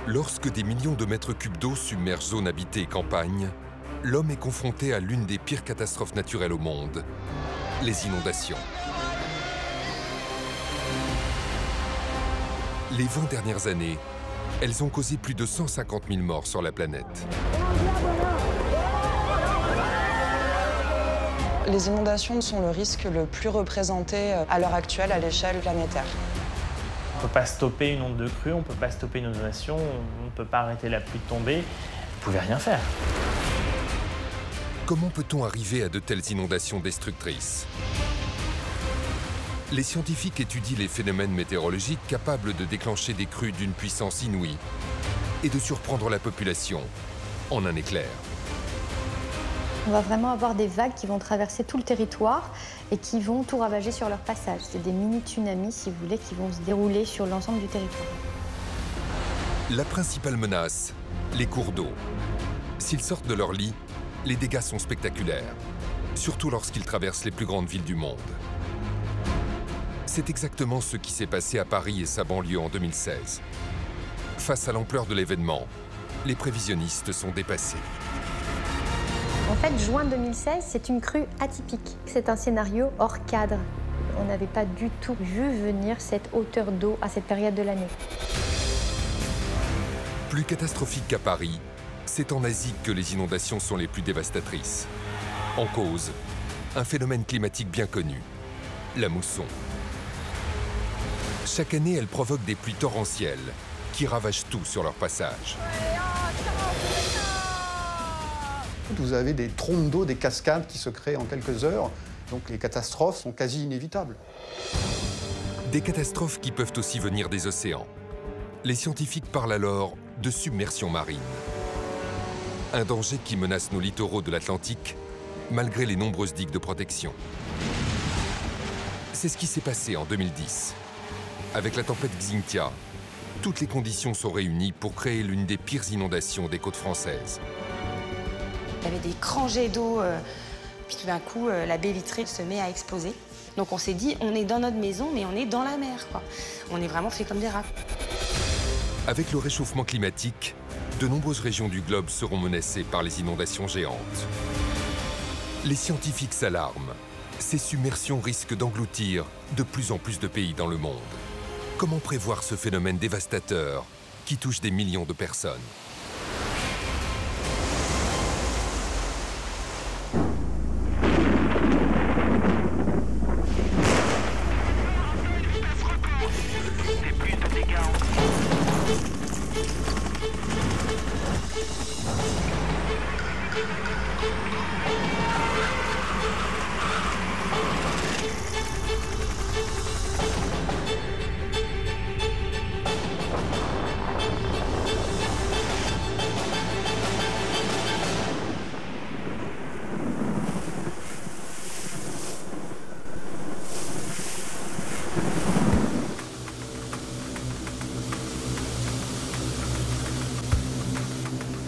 Lorsque des millions de mètres cubes d'eau submergent zones habitées et campagnes, l'homme est confronté à l'une des pires catastrophes naturelles au monde, les inondations. Les 20 dernières années, elles ont causé plus de 150 000 morts sur la planète. Les inondations sont le risque le plus représenté à l'heure actuelle à l'échelle planétaire. On ne peut pas stopper une onde de crue, on ne peut pas stopper une inondation, on ne peut pas arrêter la pluie de tomber. Vous ne pouvez rien faire. Comment peut-on arriver à de telles inondations destructrices? Les scientifiques étudient les phénomènes météorologiques capables de déclencher des crues d'une puissance inouïe et de surprendre la population en un éclair. On va vraiment avoir des vagues qui vont traverser tout le territoire et qui vont tout ravager sur leur passage. C'est des mini-tsunamis, si vous voulez, qui vont se dérouler sur l'ensemble du territoire. La principale menace, les cours d'eau. S'ils sortent de leur lit, les dégâts sont spectaculaires, surtout lorsqu'ils traversent les plus grandes villes du monde. C'est exactement ce qui s'est passé à Paris et sa banlieue en 2016. Face à l'ampleur de l'événement, les prévisionnistes sont dépassés. En fait, juin 2016, c'est une crue atypique. C'est un scénario hors cadre. On n'avait pas du tout vu venir cette hauteur d'eau à cette période de l'année. Plus catastrophique qu'à Paris, c'est en Asie que les inondations sont les plus dévastatrices. En cause, un phénomène climatique bien connu, la mousson. Chaque année, elle provoque des pluies torrentielles qui ravagent tout sur leur passage. Vous avez des trompes d'eau, des cascades qui se créent en quelques heures, donc les catastrophes sont quasi inévitables. Des catastrophes qui peuvent aussi venir des océans. Les scientifiques parlent alors de submersion marine. Un danger qui menace nos littoraux de l'Atlantique, malgré les nombreuses digues de protection. C'est ce qui s'est passé en 2010. Avec la tempête Xynthia, toutes les conditions sont réunies pour créer l'une des pires inondations des côtes françaises. Il y avait des grands jets d'eau, puis tout d'un coup, la baie vitrée se met à exploser. Donc on s'est dit, on est dans notre maison, mais on est dans la mer, quoi. On est vraiment fait comme des rats. Avec le réchauffement climatique, de nombreuses régions du globe seront menacées par les inondations géantes. Les scientifiques s'alarment. Ces submersions risquent d'engloutir de plus en plus de pays dans le monde. Comment prévoir ce phénomène dévastateur qui touche des millions de personnes ?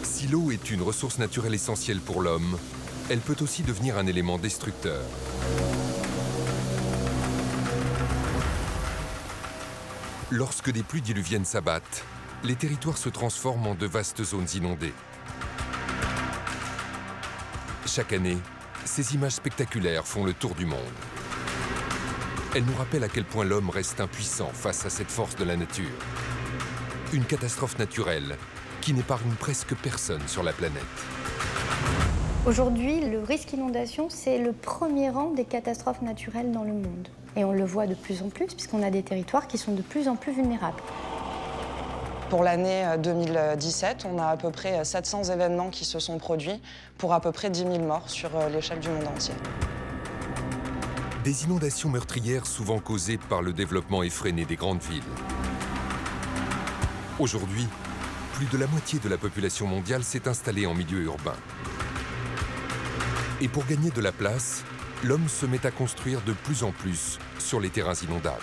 Si l'eau est une ressource naturelle essentielle pour l'homme, elle peut aussi devenir un élément destructeur. Lorsque des pluies diluviennes s'abattent, les territoires se transforment en de vastes zones inondées. Chaque année, ces images spectaculaires font le tour du monde. Elles nous rappellent à quel point l'homme reste impuissant face à cette force de la nature. Une catastrophe naturelle qui n'épargne presque personne sur la planète. Aujourd'hui, le risque inondation, c'est le premier rang des catastrophes naturelles dans le monde. Et on le voit de plus en plus, puisqu'on a des territoires qui sont de plus en plus vulnérables. Pour l'année 2017, on a à peu près 700 événements qui se sont produits pour à peu près 10 000 morts sur l'échelle du monde entier. Des inondations meurtrières souvent causées par le développement effréné des grandes villes. Aujourd'hui, plus de la moitié de la population mondiale s'est installée en milieu urbain. Et pour gagner de la place, l'homme se met à construire de plus en plus sur les terrains inondables.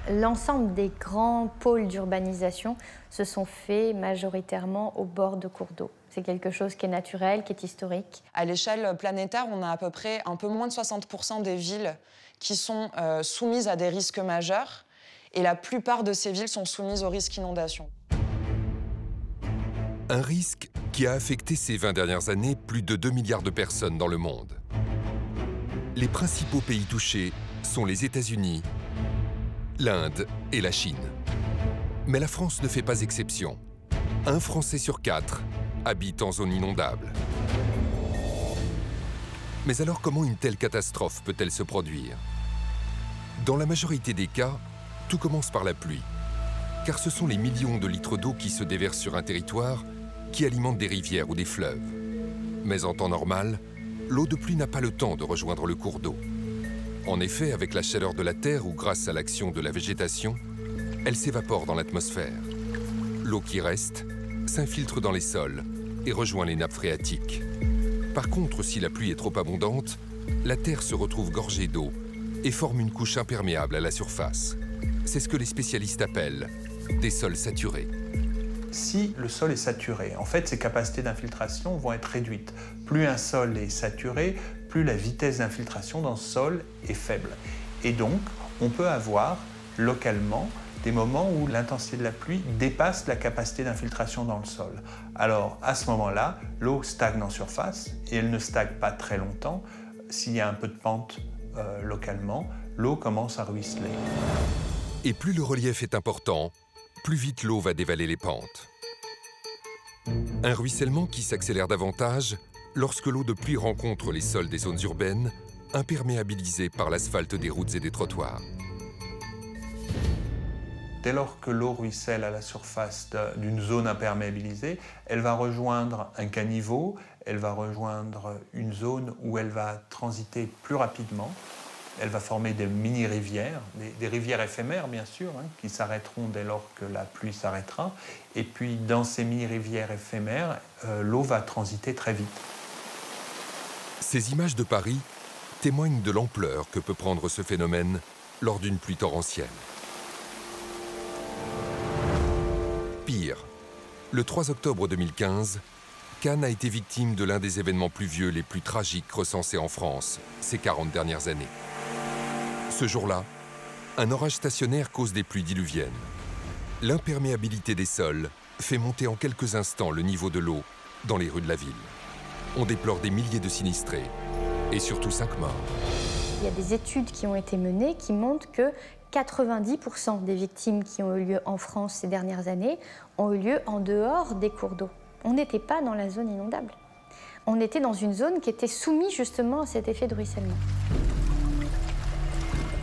L'ensemble des grands pôles d'urbanisation se sont faits majoritairement au bord de cours d'eau. C'est quelque chose qui est naturel, qui est historique. À l'échelle planétaire, on a à peu près un peu moins de 60% des villes qui sont soumises à des risques majeurs. Et la plupart de ces villes sont soumises au risque inondation. Un risque qui a affecté ces 20 dernières années plus de 2 milliards de personnes dans le monde. Les principaux pays touchés sont les États-Unis, l'Inde et la Chine. Mais la France ne fait pas exception. Un Français sur 4 habite en zone inondable. Mais alors comment une telle catastrophe peut-elle se produire? Dans la majorité des cas, tout commence par la pluie. Car ce sont les millions de litres d'eau qui se déversent sur un territoire qui alimentent des rivières ou des fleuves. Mais en temps normal, l'eau de pluie n'a pas le temps de rejoindre le cours d'eau. En effet, avec la chaleur de la terre ou grâce à l'action de la végétation, elle s'évapore dans l'atmosphère. L'eau qui reste s'infiltre dans les sols et rejoint les nappes phréatiques. Par contre, si la pluie est trop abondante, la terre se retrouve gorgée d'eau et forme une couche imperméable à la surface. C'est ce que les spécialistes appellent des sols saturés. Si le sol est saturé, en fait, ses capacités d'infiltration vont être réduites. Plus un sol est saturé, plus la vitesse d'infiltration dans ce sol est faible. Et donc, on peut avoir localement des moments où l'intensité de la pluie dépasse la capacité d'infiltration dans le sol. Alors, à ce moment-là, l'eau stagne en surface et elle ne stagne pas très longtemps. S'il y a un peu de pente localement, l'eau commence à ruisseler. Et plus le relief est important, plus vite l'eau va dévaler les pentes. Un ruissellement qui s'accélère davantage lorsque l'eau de pluie rencontre les sols des zones urbaines, imperméabilisées par l'asphalte des routes et des trottoirs. Dès lors que l'eau ruisselle à la surface d'une zone imperméabilisée, elle va rejoindre un caniveau, elle va rejoindre une zone où elle va transiter plus rapidement. Elle va former des mini-rivières, des rivières éphémères bien sûr, qui s'arrêteront dès lors que la pluie s'arrêtera. Et puis dans ces mini-rivières éphémères, l'eau va transiter très vite. Ces images de Paris témoignent de l'ampleur que peut prendre ce phénomène lors d'une pluie torrentielle. Pire, le 3 octobre 2015, Cannes a été victime de l'un des événements pluvieux les plus tragiques recensés en France ces 40 dernières années. Ce jour-là, un orage stationnaire cause des pluies diluviennes. L'imperméabilité des sols fait monter en quelques instants le niveau de l'eau dans les rues de la ville. On déplore des milliers de sinistrés et surtout 5 morts. Il y a des études qui ont été menées qui montrent que 90% des victimes qui ont eu lieu en France ces dernières années ont eu lieu en dehors des cours d'eau. On n'était pas dans la zone inondable. On était dans une zone qui était soumise justement à cet effet de ruissellement.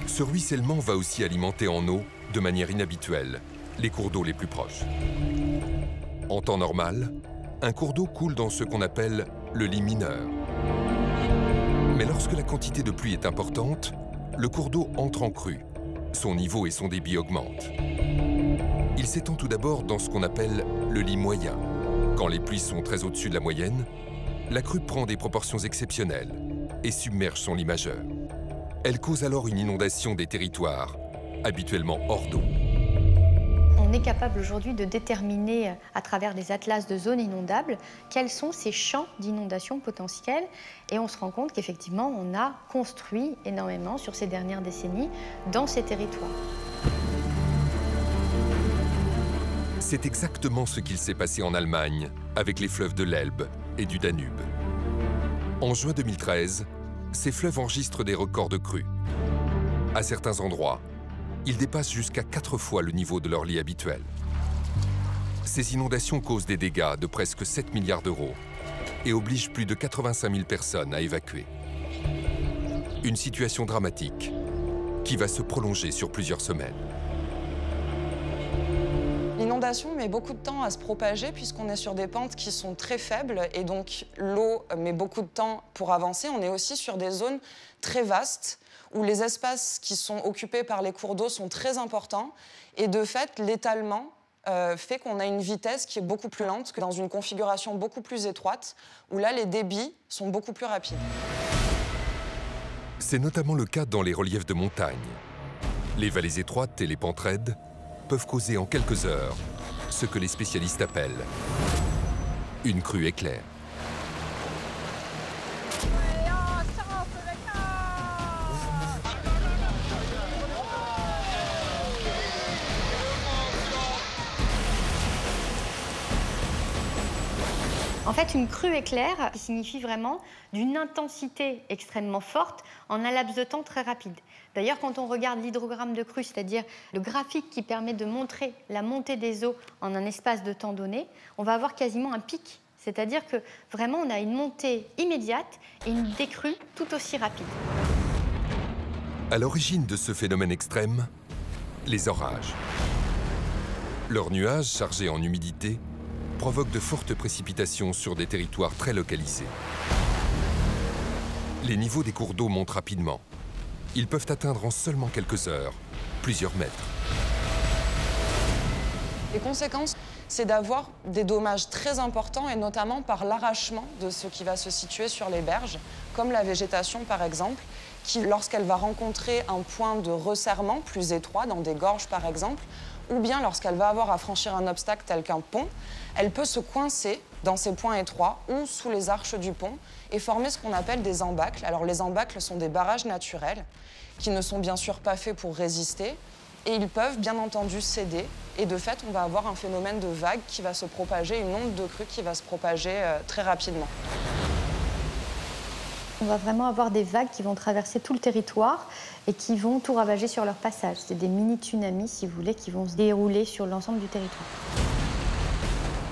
Ce ruissellement va aussi alimenter en eau, de manière inhabituelle, les cours d'eau les plus proches. En temps normal, un cours d'eau coule dans ce qu'on appelle le lit mineur. Mais lorsque la quantité de pluie est importante, le cours d'eau entre en crue. Son niveau et son débit augmentent. Il s'étend tout d'abord dans ce qu'on appelle le lit moyen. Quand les pluies sont très au-dessus de la moyenne, la crue prend des proportions exceptionnelles et submerge son lit majeur. Elle cause alors une inondation des territoires, habituellement hors d'eau. On est capable aujourd'hui de déterminer à travers des atlas de zones inondables quels sont ces champs d'inondation potentiels et on se rend compte qu'effectivement on a construit énormément sur ces dernières décennies dans ces territoires. C'est exactement ce qu'il s'est passé en Allemagne avec les fleuves de l'Elbe et du Danube. En juin 2013, ces fleuves enregistrent des records de crues. À certains endroits, ils dépassent jusqu'à 4 fois le niveau de leur lit habituel. Ces inondations causent des dégâts de presque 7 milliards d'euros et obligent plus de 85 000 personnes à évacuer. Une situation dramatique qui va se prolonger sur plusieurs semaines. L'inondation met beaucoup de temps à se propager puisqu'on est sur des pentes qui sont très faibles et donc l'eau met beaucoup de temps pour avancer. On est aussi sur des zones très vastes où les espaces qui sont occupés par les cours d'eau sont très importants et de fait l'étalement fait qu'on a une vitesse qui est beaucoup plus lente que dans une configuration beaucoup plus étroite où là les débits sont beaucoup plus rapides. C'est notamment le cas dans les reliefs de montagne. Les vallées étroites et les pentes raides peuvent causer en quelques heures ce que les spécialistes appellent une crue éclair. En fait, une crue éclair signifie vraiment d'une intensité extrêmement forte en un laps de temps très rapide. D'ailleurs, quand on regarde l'hydrogramme de crue, c'est-à-dire le graphique qui permet de montrer la montée des eaux en un espace de temps donné, on va avoir quasiment un pic. C'est-à-dire que vraiment, on a une montée immédiate et une décrue tout aussi rapide. À l'origine de ce phénomène extrême, les orages. Leurs nuages, chargés en humidité, provoquent de fortes précipitations sur des territoires très localisés. Les niveaux des cours d'eau montent rapidement. Ils peuvent atteindre en seulement quelques heures plusieurs mètres. Les conséquences, c'est d'avoir des dommages très importants et notamment par l'arrachement de ce qui va se situer sur les berges, comme la végétation par exemple, qui lorsqu'elle va rencontrer un point de resserrement plus étroit, dans des gorges par exemple, ou bien lorsqu'elle va avoir à franchir un obstacle tel qu'un pont, elle peut se coincer dans ces points étroits ou sous les arches du pont et former ce qu'on appelle des embâcles. Alors les embâcles sont des barrages naturels qui ne sont bien sûr pas faits pour résister et ils peuvent bien entendu céder et de fait on va avoir un phénomène de vague qui va se propager, une onde de crue qui va se propager très rapidement. On va vraiment avoir des vagues qui vont traverser tout le territoire et qui vont tout ravager sur leur passage. C'est des mini-tsunamis, si vous voulez, qui vont se dérouler sur l'ensemble du territoire.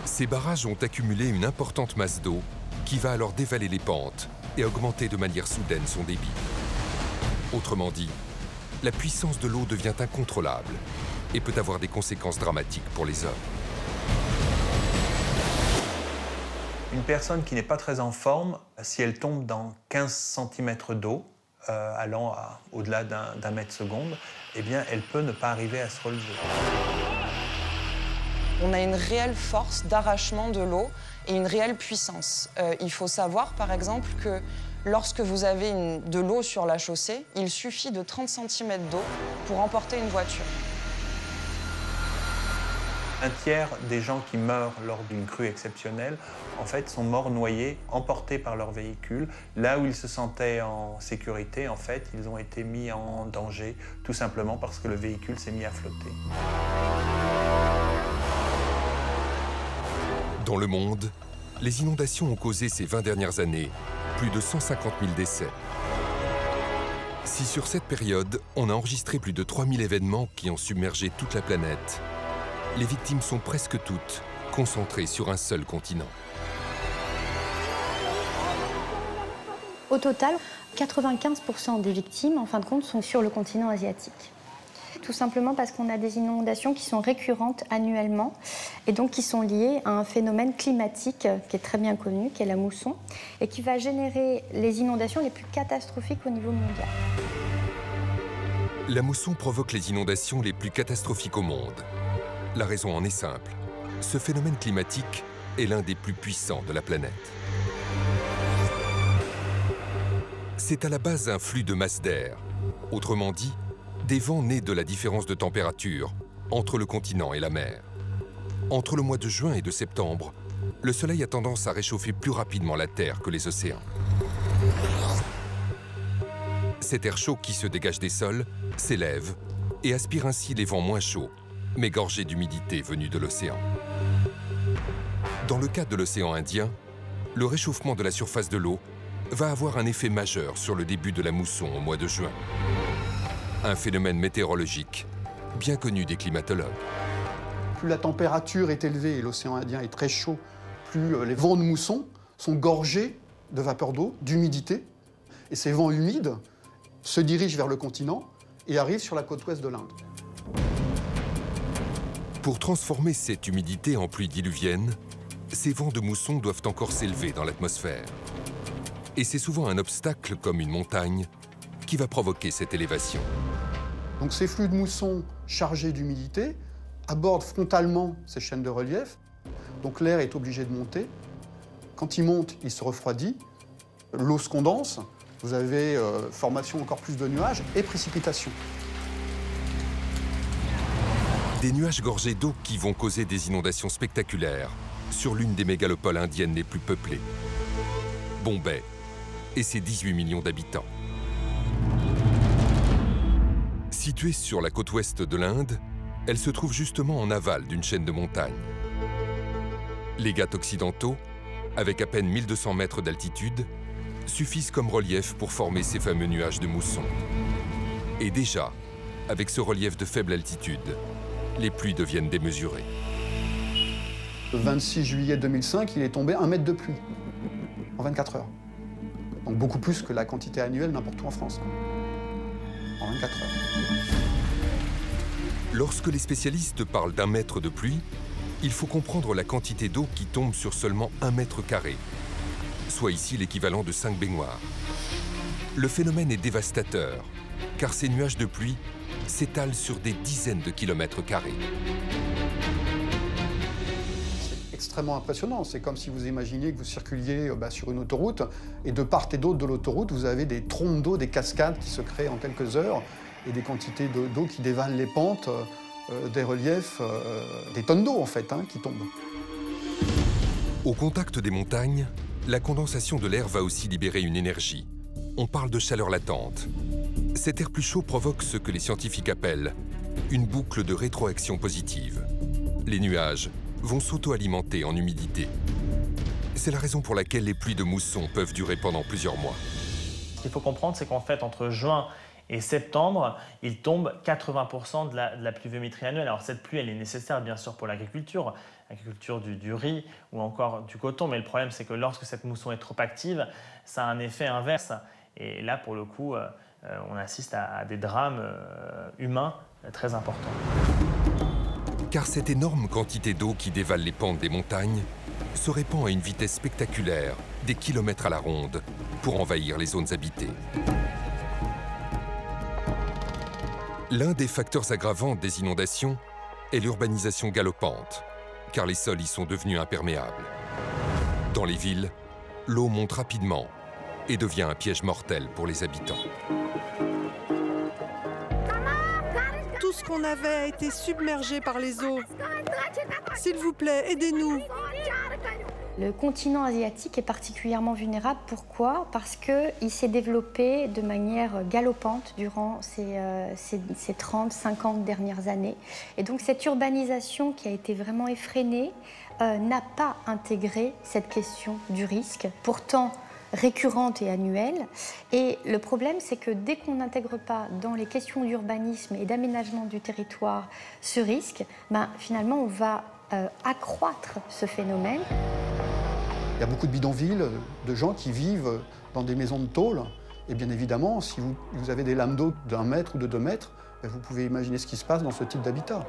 Ces barrages ont accumulé une importante masse d'eau qui va alors dévaler les pentes et augmenter de manière soudaine son débit. Autrement dit, la puissance de l'eau devient incontrôlable et peut avoir des conséquences dramatiques pour les hommes. Une personne qui n'est pas très en forme, si elle tombe dans 15 cm d'eau, allant au-delà d'un mètre seconde, eh bien, elle peut ne pas arriver à se relever. On a une réelle force d'arrachement de l'eau et une réelle puissance. Il faut savoir, par exemple, que lorsque vous avez de l'eau sur la chaussée, il suffit de 30 cm d'eau pour emporter une voiture. Un tiers des gens qui meurent lors d'une crue exceptionnelle, en fait, sont morts noyés, emportés par leur véhicule. Là où ils se sentaient en sécurité, en fait, ils ont été mis en danger, tout simplement parce que le véhicule s'est mis à flotter. Dans le monde, les inondations ont causé ces 20 dernières années plus de 150 000 décès. Si sur cette période, on a enregistré plus de 3000 événements qui ont submergé toute la planète, les victimes sont presque toutes concentrées sur un seul continent. Au total, 95% des victimes, en fin de compte, sont sur le continent asiatique. Tout simplement parce qu'on a des inondations qui sont récurrentes annuellement et donc qui sont liées à un phénomène climatique qui est très bien connu, qui est la mousson, et qui va générer les inondations les plus catastrophiques au niveau mondial. La mousson provoque les inondations les plus catastrophiques au monde. La raison en est simple. Ce phénomène climatique est l'un des plus puissants de la planète. C'est à la base un flux de masse d'air, autrement dit, des vents nés de la différence de température entre le continent et la mer. Entre le mois de juin et de septembre, le Soleil a tendance à réchauffer plus rapidement la Terre que les océans. Cet air chaud qui se dégage des sols s'élève et aspire ainsi les vents moins chauds, mais gorgés d'humidité venue de l'océan. Dans le cas de l'océan Indien, le réchauffement de la surface de l'eau va avoir un effet majeur sur le début de la mousson au mois de juin. Un phénomène météorologique bien connu des climatologues. Plus la température est élevée et l'océan Indien est très chaud, plus les vents de mousson sont gorgés de vapeur d'eau, d'humidité. Et ces vents humides se dirigent vers le continent et arrivent sur la côte ouest de l'Inde. Pour transformer cette humidité en pluie diluvienne, ces vents de mousson doivent encore s'élever dans l'atmosphère. Et c'est souvent un obstacle comme une montagne qui va provoquer cette élévation. Donc ces flux de mousson chargés d'humidité abordent frontalement ces chaînes de relief. Donc l'air est obligé de monter. Quand il monte, il se refroidit. L'eau se condense. Vous avez formation encore plus de nuages et précipitations. Des nuages gorgés d'eau qui vont causer des inondations spectaculaires sur l'une des mégalopoles indiennes les plus peuplées, Bombay, et ses 18 millions d'habitants. Située sur la côte ouest de l'Inde, elle se trouve justement en aval d'une chaîne de montagnes. Les Ghats occidentaux avec à peine 1200 mètres d'altitude, suffisent comme relief pour former ces fameux nuages de mousson. Et déjà, avec ce relief de faible altitude, les pluies deviennent démesurées. Le 26 juillet 2005, il est tombé 1 mètre de pluie en 24 heures. Donc beaucoup plus que la quantité annuelle n'importe où en France. En 24 heures. Lorsque les spécialistes parlent d'1 mètre de pluie, il faut comprendre la quantité d'eau qui tombe sur seulement 1 mètre carré, soit ici l'équivalent de 5 baignoires. Le phénomène est dévastateur, car ces nuages de pluie s'étalent sur des dizaines de kilomètres carrés. C'est extrêmement impressionnant. C'est comme si vous imaginiez que vous circuliez sur une autoroute et de part et d'autre de l'autoroute, vous avez des trompes d'eau, des cascades qui se créent en quelques heures et des quantités d'eau qui dévalent les pentes, des reliefs, des tonnes d'eau en fait qui tombent. Au contact des montagnes, la condensation de l'air va aussi libérer une énergie. On parle de chaleur latente. Cet air plus chaud provoque ce que les scientifiques appellent une boucle de rétroaction positive. Les nuages vont s'auto-alimenter en humidité. C'est la raison pour laquelle les pluies de mousson peuvent durer pendant plusieurs mois. Ce qu'il faut comprendre, c'est qu'en fait, entre juin et septembre, il tombe 80% de la pluviométrie annuelle. Alors cette pluie, elle est nécessaire bien sûr pour l'agriculture du riz ou encore du coton, mais le problème c'est que lorsque cette mousson est trop active, ça a un effet inverse. Et là, pour le coup, on assiste à des drames humains très importants. Car cette énorme quantité d'eau qui dévale les pentes des montagnes se répand à une vitesse spectaculaire, des kilomètres à la ronde, pour envahir les zones habitées. L'un des facteurs aggravants des inondations est l'urbanisation galopante, car les sols y sont devenus imperméables. Dans les villes, l'eau monte rapidement et devient un piège mortel pour les habitants. Tout ce qu'on avait a été submergé par les eaux. S'il vous plaît, aidez-nous. Le continent asiatique est particulièrement vulnérable. Pourquoi? Parce qu'il s'est développé de manière galopante durant ces 30, 50 dernières années. Et donc cette urbanisation qui a été vraiment effrénée n'a pas intégré cette question du risque, pourtant récurrente et annuelle. Et le problème, c'est que dès qu'on n'intègre pas dans les questions d'urbanisme et d'aménagement du territoire ce risque, finalement on va accroître ce phénomène. Il y a beaucoup de bidonvilles, de gens qui vivent dans des maisons de tôle. Et bien évidemment, si vous avez des lames d'eau d'1 mètre ou de 2 mètres, vous pouvez imaginer ce qui se passe dans ce type d'habitat.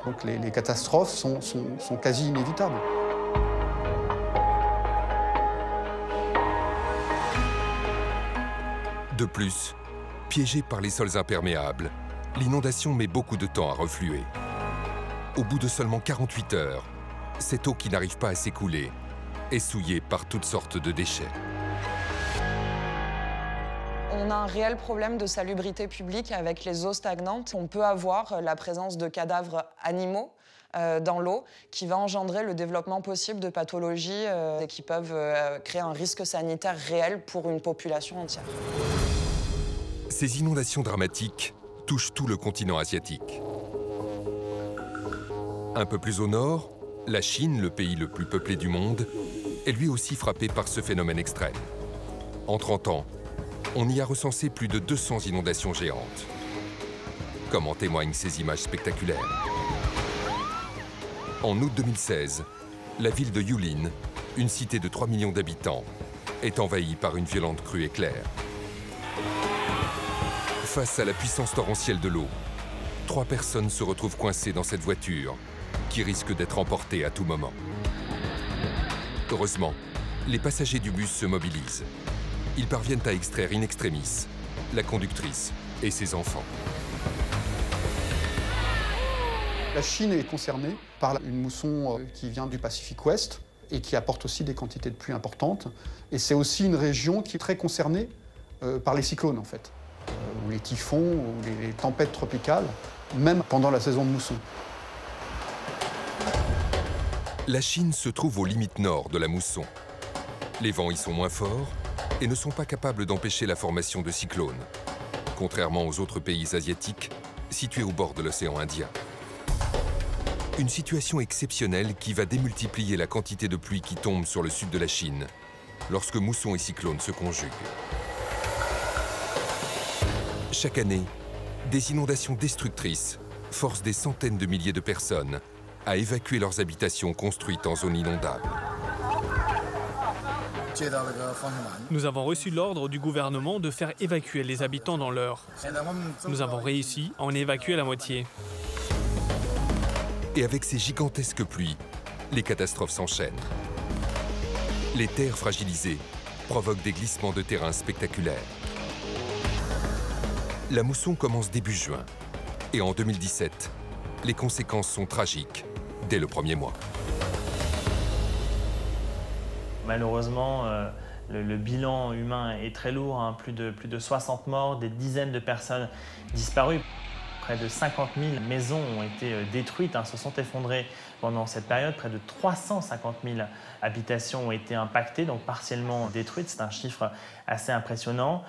Donc les catastrophes sont quasi inévitables. De plus, piégée par les sols imperméables, l'inondation met beaucoup de temps à refluer. Au bout de seulement 48 heures, cette eau qui n'arrive pas à s'écouler est souillée par toutes sortes de déchets. On a un réel problème de salubrité publique avec les eaux stagnantes. On peut avoir la présence de cadavres animaux dans l'eau qui va engendrer le développement possible de pathologies et qui peuvent créer un risque sanitaire réel pour une population entière. Ces inondations dramatiques touchent tout le continent asiatique. Un peu plus au nord, la Chine, le pays le plus peuplé du monde, est lui aussi frappé par ce phénomène extrême. En 30 ans, on y a recensé plus de 200 inondations géantes. Comme en témoignent ces images spectaculaires. En août 2016, la ville de Yulin, une cité de 3 millions d'habitants, est envahie par une violente crue éclair. Face à la puissance torrentielle de l'eau, 3 personnes se retrouvent coincées dans cette voiture qui risque d'être emportée à tout moment. Heureusement, les passagers du bus se mobilisent. Ils parviennent à extraire in extremis la conductrice et ses enfants. La Chine est concernée par une mousson qui vient du Pacifique Ouest et qui apporte aussi des quantités de pluie importantes. Et c'est aussi une région qui est très concernée par les cyclones, en fait, ou les typhons, ou les tempêtes tropicales, même pendant la saison de mousson. La Chine se trouve aux limites nord de la mousson. Les vents y sont moins forts et ne sont pas capables d'empêcher la formation de cyclones, contrairement aux autres pays asiatiques situés au bord de l'océan Indien. Une situation exceptionnelle qui va démultiplier la quantité de pluie qui tombe sur le sud de la Chine lorsque moussons et cyclones se conjuguent. Chaque année, des inondations destructrices forcent des centaines de milliers de personnes à évacuer leurs habitations construites en zone inondable. Nous avons reçu l'ordre du gouvernement de faire évacuer les habitants dans l'heure. Nous avons réussi à en évacuer la moitié. Et avec ces gigantesques pluies, les catastrophes s'enchaînent. Les terres fragilisées provoquent des glissements de terrain spectaculaires. La mousson commence début juin. Et en 2017, les conséquences sont tragiques dès le premier mois. Malheureusement, le bilan humain est très lourd, hein. Plus de 60 morts, des dizaines de personnes disparues. Près de 50 000 maisons ont été détruites, hein, se sont effondrées pendant cette période. Près de 350 000 habitations ont été impactées, donc partiellement détruites. C'est un chiffre assez impressionnant.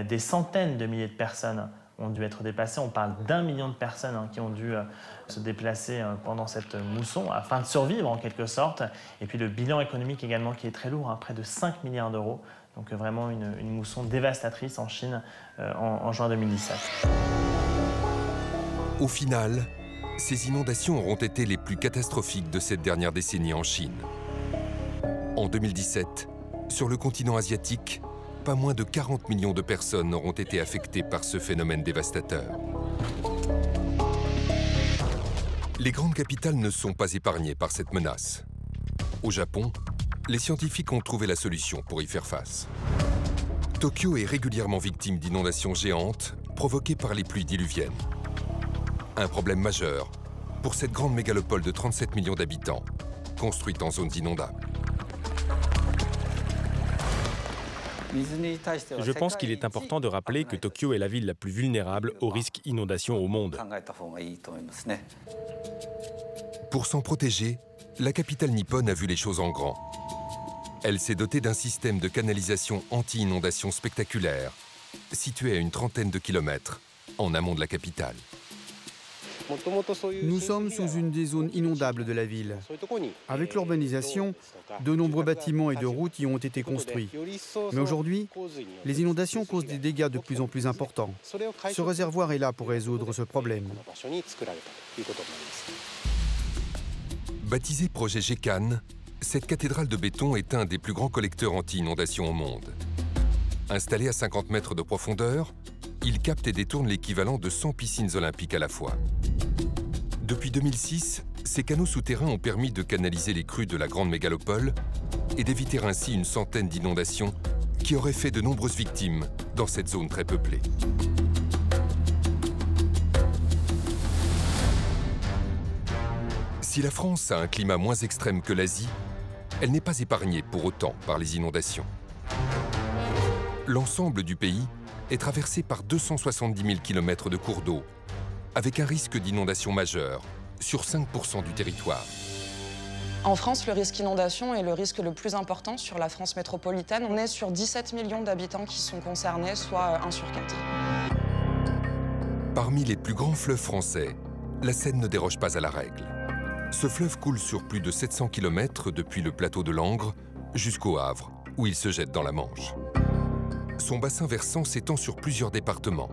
Des centaines de milliers de personnes ont dû être déplacées. On parle d'1 million de personnes, hein, qui ont dû se déplacer pendant cette mousson afin de survivre en quelque sorte. Et puis le bilan économique également qui est très lourd, hein, près de 5 milliards d'euros. Donc vraiment une mousson dévastatrice en Chine en juin 2017. Au final, ces inondations auront été les plus catastrophiques de cette dernière décennie en Chine. En 2017, sur le continent asiatique, pas moins de 40 millions de personnes auront été affectées par ce phénomène dévastateur. Les grandes capitales ne sont pas épargnées par cette menace. Au Japon, les scientifiques ont trouvé la solution pour y faire face. Tokyo est régulièrement victime d'inondations géantes provoquées par les pluies diluviennes. Un problème majeur pour cette grande mégalopole de 37 millions d'habitants, construite en zones inondables. Je pense qu'il est important de rappeler que Tokyo est la ville la plus vulnérable au risque inondation au monde. Pour s'en protéger, la capitale nippone a vu les choses en grand. Elle s'est dotée d'un système de canalisation anti-inondation spectaculaire, situé à une trentaine de kilomètres en amont de la capitale. Nous sommes sous une des zones inondables de la ville. Avec l'urbanisation, de nombreux bâtiments et de routes y ont été construits. Mais aujourd'hui, les inondations causent des dégâts de plus en plus importants. Ce réservoir est là pour résoudre ce problème. Baptisée Projet Gekan, cette cathédrale de béton est un des plus grands collecteurs anti-inondation au monde. Installé à 50 mètres de profondeur, il capte et détourne l'équivalent de 100 piscines olympiques à la fois. Depuis 2006, ces canaux souterrains ont permis de canaliser les crues de la grande mégalopole et d'éviter ainsi une centaine d'inondations qui auraient fait de nombreuses victimes dans cette zone très peuplée. Si la France a un climat moins extrême que l'Asie, elle n'est pas épargnée pour autant par les inondations. L'ensemble du pays est traversé par 270 000 km de cours d'eau, avec un risque d'inondation majeure sur 5% du territoire. En France, le risque inondation est le risque le plus important sur la France métropolitaine. On est sur 17 millions d'habitants qui sont concernés, soit 1 sur 4. Parmi les plus grands fleuves français, la Seine ne déroge pas à la règle. Ce fleuve coule sur plus de 700 km depuis le plateau de Langres jusqu'au Havre, où il se jette dans la Manche. Son bassin versant s'étend sur plusieurs départements,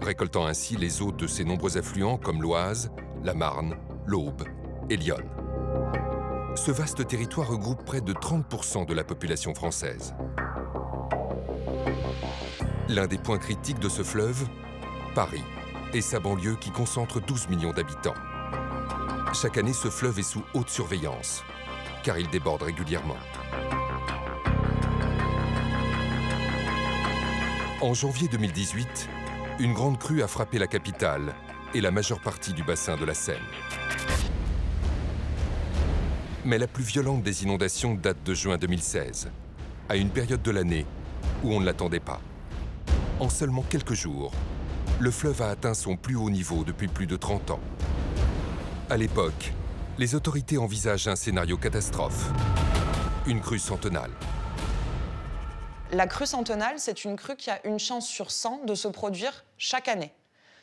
récoltant ainsi les eaux de ses nombreux affluents comme l'Oise, la Marne, l'Aube et l'Yonne. Ce vaste territoire regroupe près de 30% de la population française. L'un des points critiques de ce fleuve, Paris, et sa banlieue qui concentre 12 millions d'habitants. Chaque année, ce fleuve est sous haute surveillance, car il déborde régulièrement. En janvier 2018, une grande crue a frappé la capitale et la majeure partie du bassin de la Seine. Mais la plus violente des inondations date de juin 2016, à une période de l'année où on ne l'attendait pas. En seulement quelques jours, le fleuve a atteint son plus haut niveau depuis plus de 30 ans. À l'époque, les autorités envisagent un scénario catastrophe, une crue centenale. La crue centenale, c'est une crue qui a une chance sur 100 de se produire chaque année.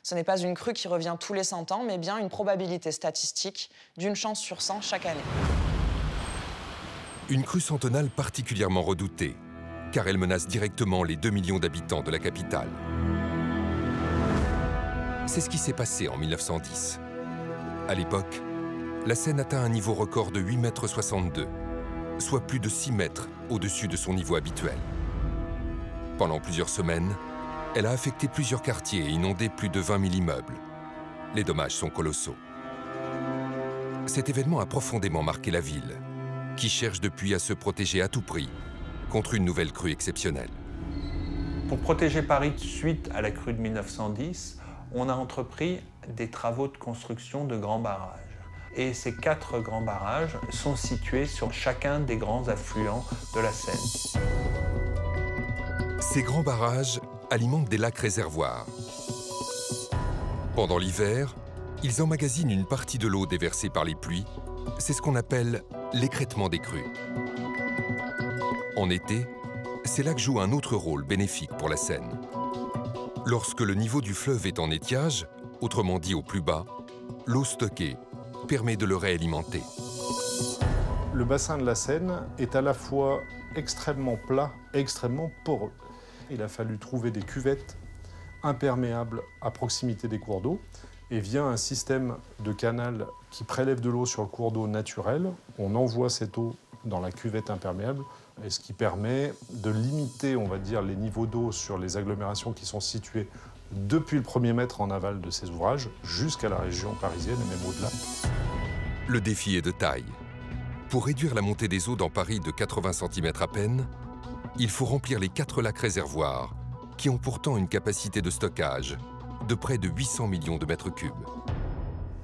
Ce n'est pas une crue qui revient tous les 100 ans, mais bien une probabilité statistique d'une chance sur 100 chaque année. Une crue centennale particulièrement redoutée, car elle menace directement les 2 millions d'habitants de la capitale. C'est ce qui s'est passé en 1910. À l'époque, la Seine atteint un niveau record de 8,62 m, soit plus de 6 mètres au-dessus de son niveau habituel. Pendant plusieurs semaines, elle a affecté plusieurs quartiers et inondé plus de 20 000 immeubles. Les dommages sont colossaux. Cet événement a profondément marqué la ville, qui cherche depuis à se protéger à tout prix contre une nouvelle crue exceptionnelle. Pour protéger Paris suite à la crue de 1910, on a entrepris des travaux de construction de grands barrages. Et ces 4 grands barrages sont situés sur chacun des grands affluents de la Seine. Ces grands barrages alimentent des lacs réservoirs. Pendant l'hiver, ils emmagasinent une partie de l'eau déversée par les pluies. C'est ce qu'on appelle l'écrêtement des crues. En été, ces lacs jouent un autre rôle bénéfique pour la Seine. Lorsque le niveau du fleuve est en étiage, autrement dit au plus bas, l'eau stockée permet de le réalimenter. Le bassin de la Seine est à la fois extrêmement plat et extrêmement poreux. Il a fallu trouver des cuvettes imperméables à proximité des cours d'eau. Et via un système de canal qui prélève de l'eau sur le cours d'eau naturel, on envoie cette eau dans la cuvette imperméable, et ce qui permet de limiter, on va dire, les niveaux d'eau sur les agglomérations qui sont situées depuis le 1er mètre en aval de ces ouvrages jusqu'à la région parisienne et même au-delà. Le défi est de taille. Pour réduire la montée des eaux dans Paris de 80 cm à peine, il faut remplir les 4 lacs réservoirs qui ont pourtant une capacité de stockage de près de 800 millions de mètres cubes.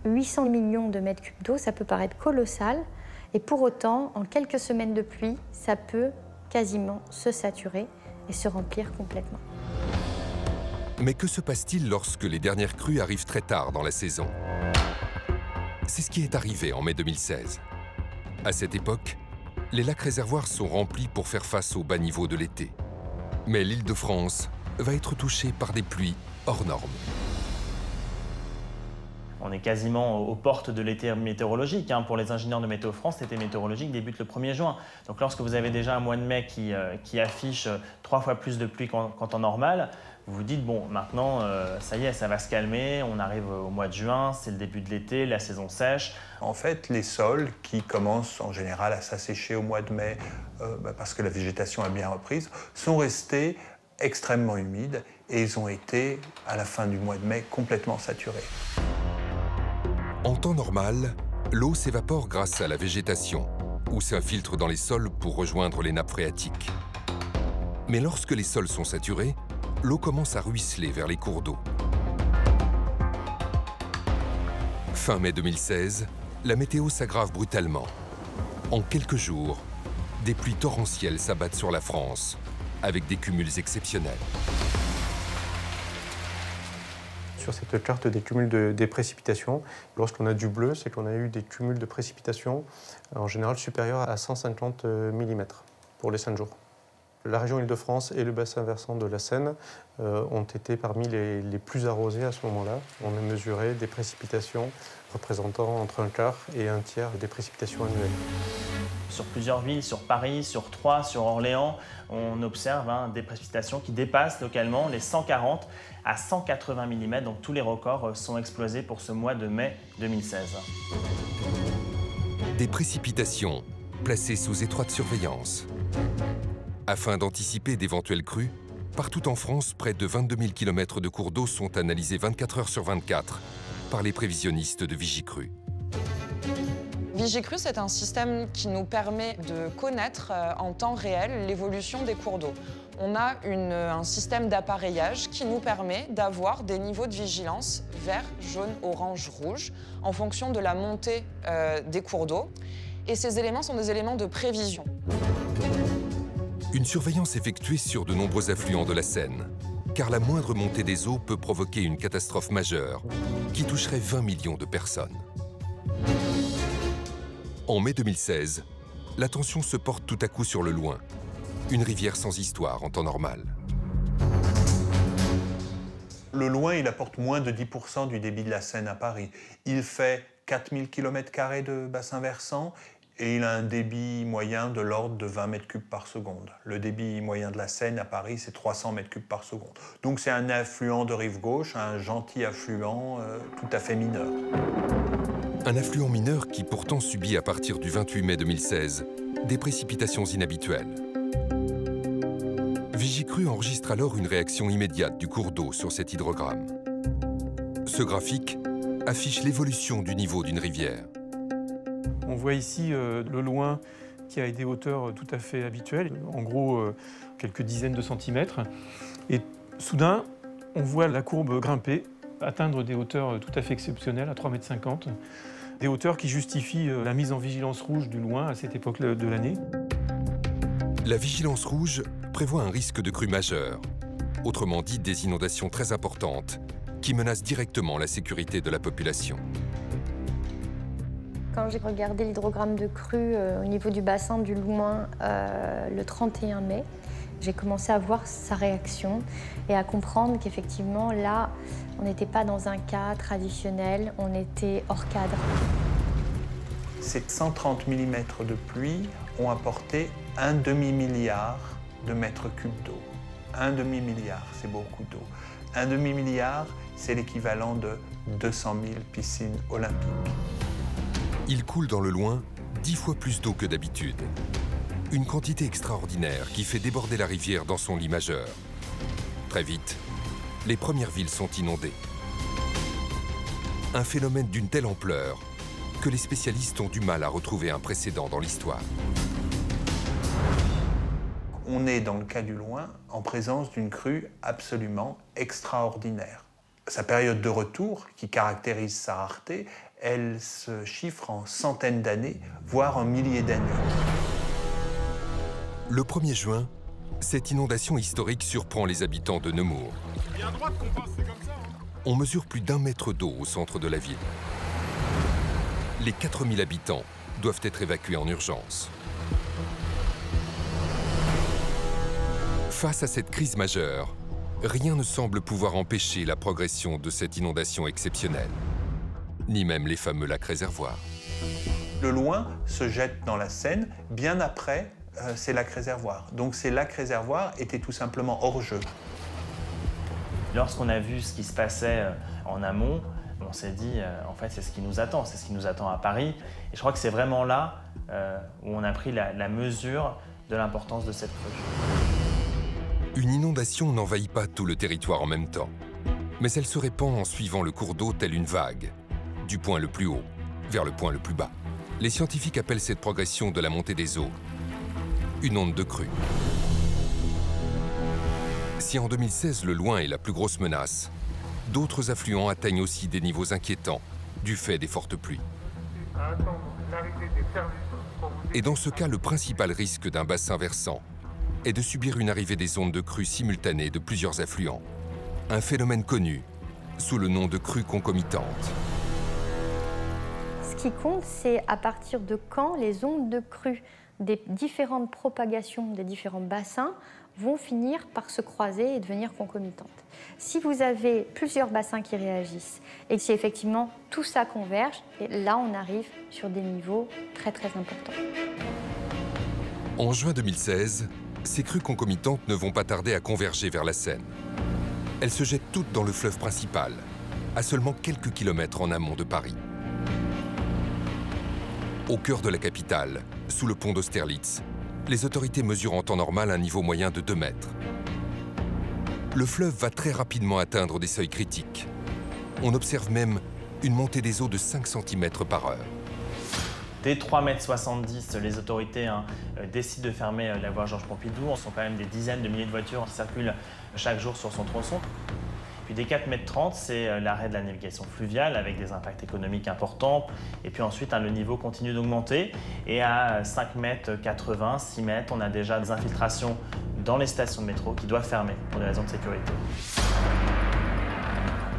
800 millions de mètres cubes d'eau, ça peut paraître colossal, et pour autant, en quelques semaines de pluie, ça peut quasiment se saturer et se remplir complètement. Mais que se passe-t-il lorsque les dernières crues arrivent très tard dans la saison? C'est ce qui est arrivé en mai 2016. À cette époque, les lacs réservoirs sont remplis pour faire face au bas niveau de l'été. Mais l'Île-de-France va être touchée par des pluies hors normes. On est quasiment aux portes de l'été météorologique. Pour les ingénieurs de Météo France, l'été météorologique débute le 1er juin. Donc lorsque vous avez déjà un mois de mai qui affiche 3 fois plus de pluie qu'en temps normal, vous vous dites, bon, maintenant, ça y est, ça va se calmer, on arrive au mois de juin, c'est le début de l'été, la saison sèche. En fait, les sols qui commencent en général à s'assécher au mois de mai, parce que la végétation a bien reprise, sont restés extrêmement humides et ils ont été, à la fin du mois de mai, complètement saturés. En temps normal, l'eau s'évapore grâce à la végétation ou s'infiltre dans les sols pour rejoindre les nappes phréatiques. Mais lorsque les sols sont saturés, l'eau commence à ruisseler vers les cours d'eau. Fin mai 2016, la météo s'aggrave brutalement. En quelques jours, des pluies torrentielles s'abattent sur la France, avec des cumuls exceptionnels. Sur cette carte des cumuls des précipitations, lorsqu'on a du bleu, c'est qu'on a eu des cumuls de précipitations en général supérieurs à 150 mm pour les 5 jours. La région Île-de-France et le bassin versant de la Seine ont été parmi les plus arrosés à ce moment-là. On a mesuré des précipitations représentant entre un quart et un tiers des précipitations annuelles. Sur plusieurs villes, sur Paris, sur Troyes, sur Orléans, on observe des précipitations qui dépassent localement les 140 à 180 mm. Donc tous les records sont explosés pour ce mois de mai 2016. Des précipitations placées sous étroite surveillance. Afin d'anticiper d'éventuelles crues, partout en France, près de 22 000 km de cours d'eau sont analysés 24 heures sur 24 par les prévisionnistes de Vigicru. Vigicru, c'est un système qui nous permet de connaître en temps réel l'évolution des cours d'eau. On a un système d'appareillage qui nous permet d'avoir des niveaux de vigilance vert, jaune, orange, rouge en fonction de la montée des cours d'eau. Et ces éléments sont des éléments de prévision. Une surveillance effectuée sur de nombreux affluents de la Seine, car la moindre montée des eaux peut provoquer une catastrophe majeure qui toucherait 20 millions de personnes. En mai 2016, l'attention se porte tout à coup sur le Loing, une rivière sans histoire en temps normal. Le Loing, il apporte moins de 10% du débit de la Seine à Paris. Il fait 4000 km² de bassin versant et il a un débit moyen de l'ordre de 20 m3 par seconde. Le débit moyen de la Seine à Paris, c'est 300 m3 par seconde. Donc c'est un affluent de rive gauche, un gentil affluent tout à fait mineur. Un affluent mineur qui pourtant subit à partir du 28 mai 2016 des précipitations inhabituelles. Vigicru enregistre alors une réaction immédiate du cours d'eau sur cet hydrogramme. Ce graphique affiche l'évolution du niveau d'une rivière. On voit ici le Loing qui a des hauteurs tout à fait habituelles, en gros quelques dizaines de centimètres. Et soudain, on voit la courbe grimper, atteindre des hauteurs tout à fait exceptionnelles, à 3,50 m. Des hauteurs qui justifient la mise en vigilance rouge du Loing à cette époque de l'année. La vigilance rouge prévoit un risque de crue majeure, autrement dit des inondations très importantes qui menacent directement la sécurité de la population. Quand j'ai regardé l'hydrogramme de crue au niveau du bassin du Loing le 31 mai, j'ai commencé à voir sa réaction et à comprendre qu'effectivement, là, on n'était pas dans un cas traditionnel, on était hors cadre. Ces 130 mm de pluie ont apporté un demi-milliard de mètres cubes d'eau. Un demi-milliard, c'est beaucoup d'eau. Un demi-milliard, c'est l'équivalent de 200 000 piscines olympiques. Il coule dans le Loing 10 fois plus d'eau que d'habitude. Une quantité extraordinaire qui fait déborder la rivière dans son lit majeur. Très vite, les premières villes sont inondées. Un phénomène d'une telle ampleur que les spécialistes ont du mal à retrouver un précédent dans l'histoire. On est, dans le cas du Loing, en présence d'une crue absolument extraordinaire. Sa période de retour, qui caractérise sa rareté, elle se chiffre en centaines d'années, voire en milliers d'années. Le 1er juin, cette inondation historique surprend les habitants de Nemours. On mesure plus d'1 mètre d'eau au centre de la ville. Les 4000 habitants doivent être évacués en urgence. Face à cette crise majeure, rien ne semble pouvoir empêcher la progression de cette inondation exceptionnelle, ni même les fameux lacs réservoirs. Le Loing se jette dans la Seine bien après ces lacs réservoirs. Donc ces lacs réservoirs étaient tout simplement hors jeu. Lorsqu'on a vu ce qui se passait en amont, on s'est dit, en fait, c'est ce qui nous attend. C'est ce qui nous attend à Paris. Et je crois que c'est vraiment là où on a pris la mesure de l'importance de cette crue. Une inondation n'envahit pas tout le territoire en même temps, mais elle se répand en suivant le cours d'eau tel une vague, du point le plus haut vers le point le plus bas. Les scientifiques appellent cette progression de la montée des eaux une onde de crue. Si en 2016, le Loing est la plus grosse menace, d'autres affluents atteignent aussi des niveaux inquiétants du fait des fortes pluies. Et dans ce cas, le principal risque d'un bassin versant est de subir une arrivée des ondes de crue simultanées de plusieurs affluents. Un phénomène connu sous le nom de crue concomitante. Ce qui compte, c'est à partir de quand les ondes de crue des différentes propagations des différents bassins vont finir par se croiser et devenir concomitantes. Si vous avez plusieurs bassins qui réagissent et si effectivement tout ça converge, et là on arrive sur des niveaux très très importants. En juin 2016, ces crues concomitantes ne vont pas tarder à converger vers la Seine. Elles se jettent toutes dans le fleuve principal, à seulement quelques kilomètres en amont de Paris. Au cœur de la capitale, sous le pont d'Austerlitz, les autorités mesurent en temps normal un niveau moyen de 2 mètres. Le fleuve va très rapidement atteindre des seuils critiques. On observe même une montée des eaux de 5 cm par heure. Dès 3,70 m, les autorités décident de fermer la voie Georges Pompidou. Ce sont quand même des dizaines de milliers de voitures qui circulent chaque jour sur son tronçon. Puis dès 4,30 m, c'est l'arrêt de la navigation fluviale avec des impacts économiques importants. Et puis ensuite, le niveau continue d'augmenter. Et à 5,80 m, 6 m, on a déjà des infiltrations dans les stations de métro qui doivent fermer pour des raisons de sécurité.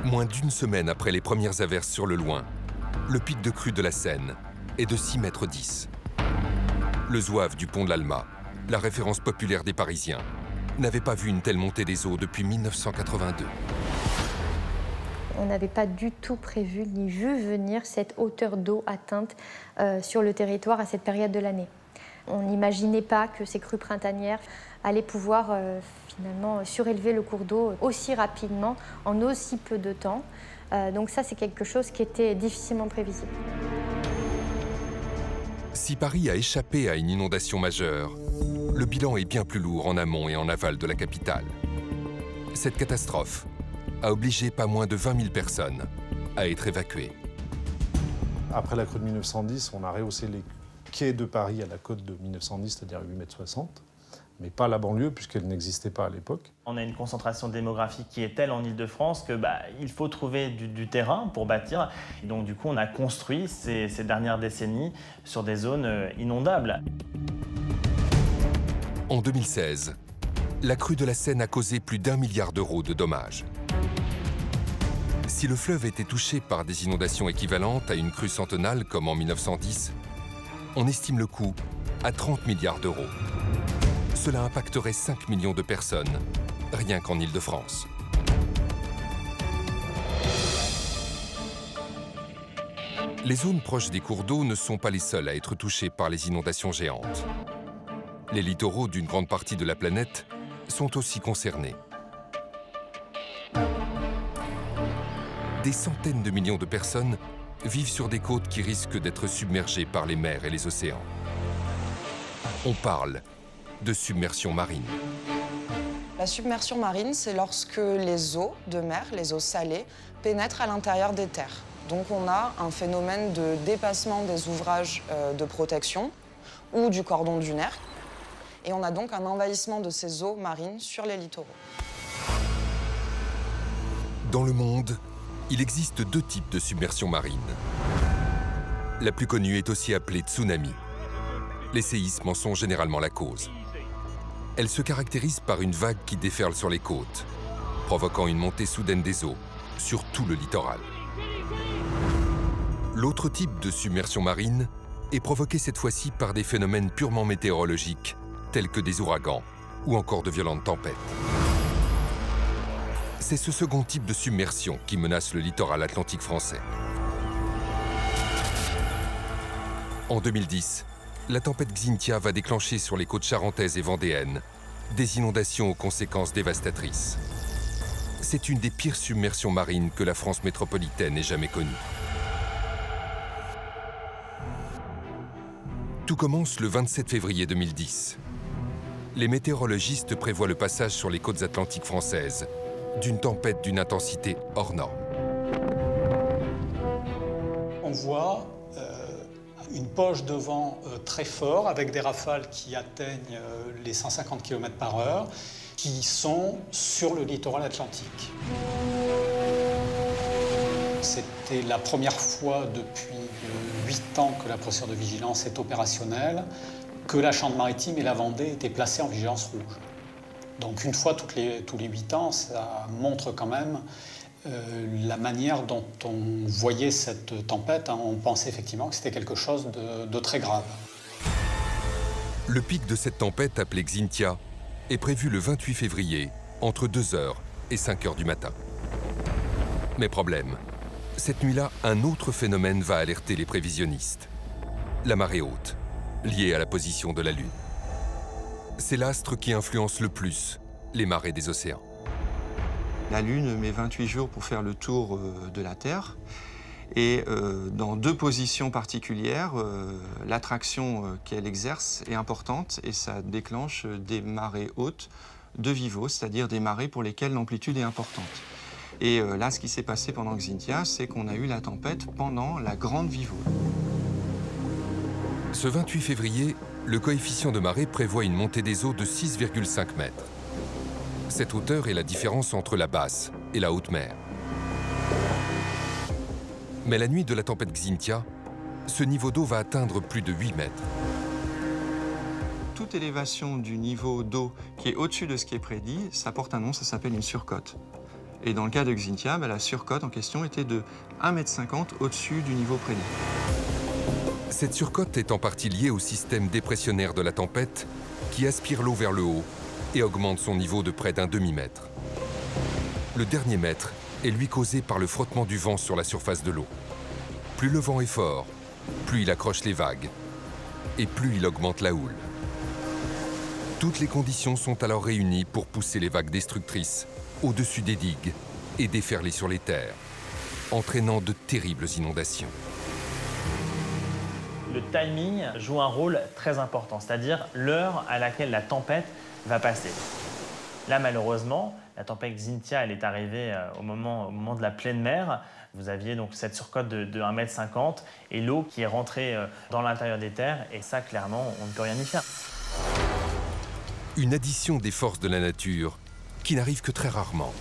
Moins d'une semaine après les premières averses sur le Loing, le pic de crue de la Seine est de 6,10 m. Le zouave du pont de l'Alma, la référence populaire des Parisiens, n'avait pas vu une telle montée des eaux depuis 1982. On n'avait pas du tout prévu ni vu venir cette hauteur d'eau atteinte sur le territoire à cette période de l'année. On n'imaginait pas que ces crues printanières allaient pouvoir finalement surélever le cours d'eau aussi rapidement en aussi peu de temps. Donc ça, c'est quelque chose qui était difficilement prévisible. Si Paris a échappé à une inondation majeure, le bilan est bien plus lourd en amont et en aval de la capitale. Cette catastrophe a obligé pas moins de 20 000 personnes à être évacuées. Après la crue de 1910, on a rehaussé les quais de Paris à la côte de 1910, c'est-à-dire 8,60 m, mais pas la banlieue puisqu'elle n'existait pas à l'époque. On a une concentration démographique qui est telle en Île-de-France que il faut trouver du terrain pour bâtir. Et donc du coup, on a construit ces dernières décennies sur des zones inondables. En 2016, la crue de la Seine a causé plus d'1 milliard d'euros de dommages. Si le fleuve était touché par des inondations équivalentes à une crue centennale comme en 1910, on estime le coût à 30 milliards d'euros. Cela impacterait 5 millions de personnes, rien qu'en Île-de-France. Les zones proches des cours d'eau ne sont pas les seules à être touchées par les inondations géantes. Les littoraux d'une grande partie de la planète sont aussi concernés. Des centaines de millions de personnes vivent sur des côtes qui risquent d'être submergées par les mers et les océans. On parle de submersion marine. La submersion marine, c'est lorsque les eaux de mer, les eaux salées, pénètrent à l'intérieur des terres. Donc on a un phénomène de dépassement des ouvrages de protection ou du cordon dunaire. Et on a donc un envahissement de ces eaux marines sur les littoraux. Dans le monde, il existe deux types de submersion marine. La plus connue est aussi appelée tsunami. Les séismes en sont généralement la cause. Elle se caractérise par une vague qui déferle sur les côtes, provoquant une montée soudaine des eaux sur tout le littoral. L'autre type de submersion marine est provoquée cette fois-ci par des phénomènes purement météorologiques, tels que des ouragans ou encore de violentes tempêtes. C'est ce second type de submersion qui menace le littoral atlantique français. En 2010, la tempête Xynthia va déclencher sur les côtes charentaises et vendéennes des inondations aux conséquences dévastatrices. C'est une des pires submersions marines que la France métropolitaine ait jamais connue. Tout commence le 27 février 2010. Les météorologistes prévoient le passage sur les côtes atlantiques françaises d'une tempête d'une intensité hors norme. On voit une poche de vent très fort avec des rafales qui atteignent les 150 km/h qui sont sur le littoral atlantique. C'était la première fois depuis 8 ans que la procédure de vigilance est opérationnelle, que la Charente-Maritime et la Vendée étaient placées en vigilance rouge. Donc une fois tous les 8 ans, ça montre quand même la manière dont on voyait cette tempête. On pensait effectivement que c'était quelque chose de très grave. Le pic de cette tempête, appelée Xynthia, est prévu le 28 février, entre 2h et 5h du matin. Mais problème, cette nuit-là, un autre phénomène va alerter les prévisionnistes. La marée haute, liée à la position de la Lune. C'est l'astre qui influence le plus les marées des océans. La Lune met 28 jours pour faire le tour de la Terre. Et dans deux positions particulières, l'attraction qu'elle exerce est importante et ça déclenche des marées hautes de vivo, c'est-à-dire des marées pour lesquelles l'amplitude est importante. Et là, ce qui s'est passé pendant Xynthia, c'est qu'on a eu la tempête pendant la grande vivo. Ce 28 février, le coefficient de marée prévoit une montée des eaux de 6,5 mètres. Cette hauteur est la différence entre la basse et la haute mer. Mais la nuit de la tempête Xynthia, ce niveau d'eau va atteindre plus de 8 mètres. Toute élévation du niveau d'eau qui est au-dessus de ce qui est prédit, ça porte un nom, ça s'appelle une surcote. Et dans le cas de Xynthia, la surcote en question était de 1,50 m au-dessus du niveau prédit. Cette surcote est en partie liée au système dépressionnaire de la tempête qui aspire l'eau vers le haut et augmente son niveau de près d'un demi-mètre. Le dernier mètre est lui causée par le frottement du vent sur la surface de l'eau. Plus le vent est fort, plus il accroche les vagues et plus il augmente la houle. Toutes les conditions sont alors réunies pour pousser les vagues destructrices au-dessus des digues et déferler sur les terres, entraînant de terribles inondations. Le timing joue un rôle très important, c'est-à-dire l'heure à laquelle la tempête va passer. Là, malheureusement, la tempête Xynthia, elle est arrivée au moment de la pleine mer. Vous aviez donc cette surcote de 1,50 m et l'eau qui est rentrée dans l'intérieur des terres. Et ça, clairement, on ne peut rien y faire. Une addition des forces de la nature qui n'arrive que très rarement.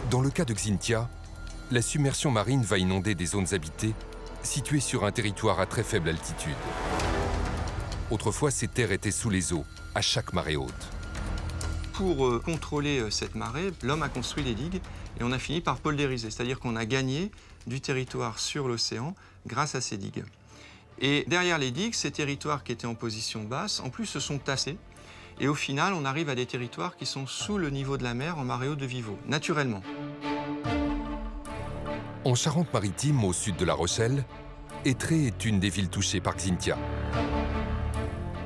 Dans le cas de Xynthia, la submersion marine va inonder des zones habitées situées sur un territoire à très faible altitude. Autrefois, ces terres étaient sous les eaux, à chaque marée haute. Pour contrôler cette marée, l'homme a construit les digues et on a fini par poldériser, c'est-à-dire qu'on a gagné du territoire sur l'océan grâce à ces digues. Et derrière les digues, ces territoires qui étaient en position basse, en plus se sont tassés. Et au final, on arrive à des territoires qui sont sous le niveau de la mer en marée haute de Vivo, naturellement. En Charente-Maritime, au sud de La Rochelle, Étré est une des villes touchées par Xynthia.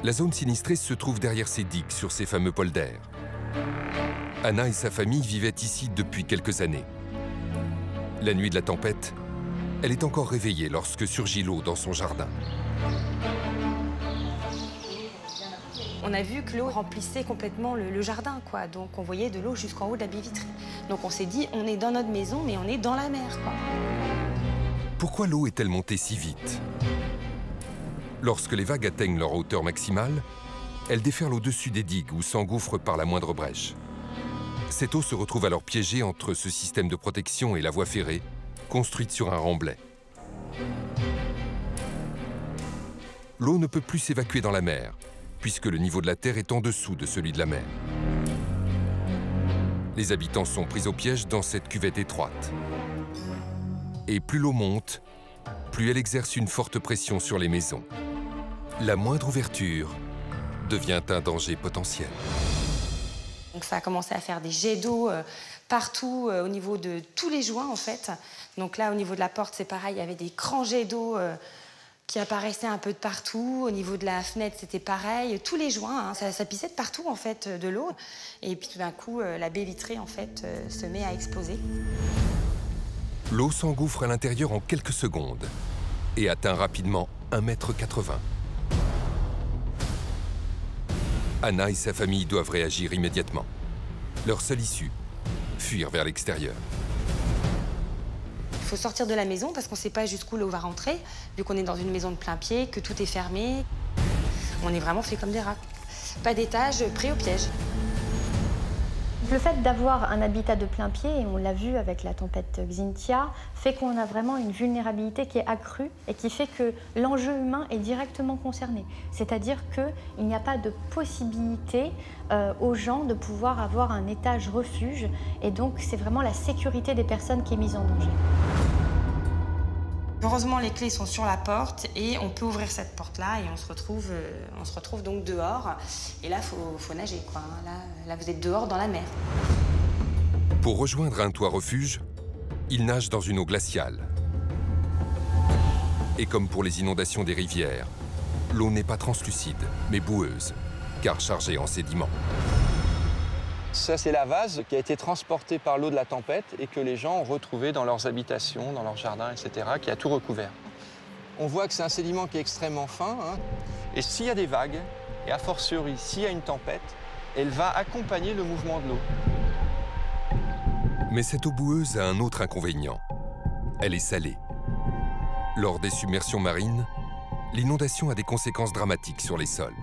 La zone sinistrée se trouve derrière ces digues, sur ces fameux polders. Anna et sa famille vivaient ici depuis quelques années. La nuit de la tempête, elle est encore réveillée lorsque surgit l'eau dans son jardin. On a vu que l'eau remplissait complètement le jardin, quoi. Donc on voyait de l'eau jusqu'en haut de la baie vitrée. Donc on s'est dit, on est dans notre maison, mais on est dans la mer, quoi. Pourquoi l'eau est-elle montée si vite? Lorsque les vagues atteignent leur hauteur maximale, elles déferlent au-dessus des digues ou s'engouffrent par la moindre brèche. Cette eau se retrouve alors piégée entre ce système de protection et la voie ferrée, construite sur un remblai. L'eau ne peut plus s'évacuer dans la mer, puisque le niveau de la terre est en dessous de celui de la mer. Les habitants sont pris au piège dans cette cuvette étroite. Et plus l'eau monte, plus elle exerce une forte pression sur les maisons. La moindre ouverture devient un danger potentiel. Donc ça a commencé à faire des jets d'eau partout au niveau de tous les joints, en fait. Donc là, au niveau de la porte, c'est pareil, il y avait des grands jets d'eau qui apparaissaient un peu de partout. Au niveau de la fenêtre, c'était pareil. Tous les joints, hein, ça pissait de partout, en fait, de l'eau. Et puis tout d'un coup, la baie vitrée, en fait, se met à exploser. L'eau s'engouffre à l'intérieur en quelques secondes et atteint rapidement 1,80 m. Anna et sa famille doivent réagir immédiatement. Leur seule issue, fuir vers l'extérieur. Il faut sortir de la maison parce qu'on ne sait pas jusqu'où l'eau va rentrer, vu qu'on est dans une maison de plein pied, que tout est fermé. On est vraiment fait comme des rats. Pas d'étage, prêt au piège. Le fait d'avoir un habitat de plein pied, et on l'a vu avec la tempête Xynthia, fait qu'on a vraiment une vulnérabilité qui est accrue et qui fait que l'enjeu humain est directement concerné. C'est-à-dire qu'il n'y a pas de possibilité aux gens de pouvoir avoir un étage refuge et donc c'est vraiment la sécurité des personnes qui est mise en danger. Heureusement, les clés sont sur la porte et on peut ouvrir cette porte-là et on se retrouve donc dehors. Et là, faut nager, quoi. Là, vous êtes dehors dans la mer. Pour rejoindre un toit refuge, ils nagent dans une eau glaciale. Et comme pour les inondations des rivières, l'eau n'est pas translucide, mais boueuse, car chargée en sédiments. Ça, c'est la vase qui a été transportée par l'eau de la tempête et que les gens ont retrouvé dans leurs habitations, dans leurs jardins, etc., qui a tout recouvert. On voit que c'est un sédiment qui est extrêmement fin, hein, et s'il y a des vagues, et a fortiori s'il y a une tempête, elle va accompagner le mouvement de l'eau. Mais cette eau boueuse a un autre inconvénient. Elle est salée. Lors des submersions marines, l'inondation a des conséquences dramatiques sur les sols.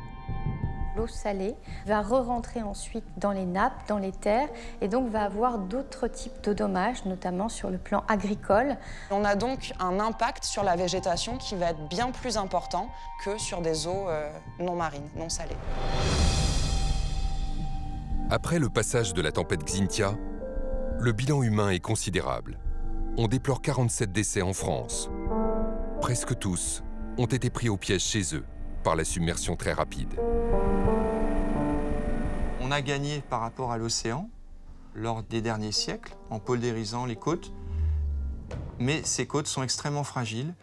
L'eau salée va re-rentrer ensuite dans les nappes, dans les terres, et donc va avoir d'autres types de dommages, notamment sur le plan agricole. On a donc un impact sur la végétation qui va être bien plus important que sur des eaux non marines, non salées. Après le passage de la tempête Xynthia, le bilan humain est considérable. On déplore 47 décès en France. Presque tous ont été pris au piège chez eux par la submersion très rapide. On a gagné par rapport à l'océan lors des derniers siècles, en poldérisant les côtes. Mais ces côtes sont extrêmement fragiles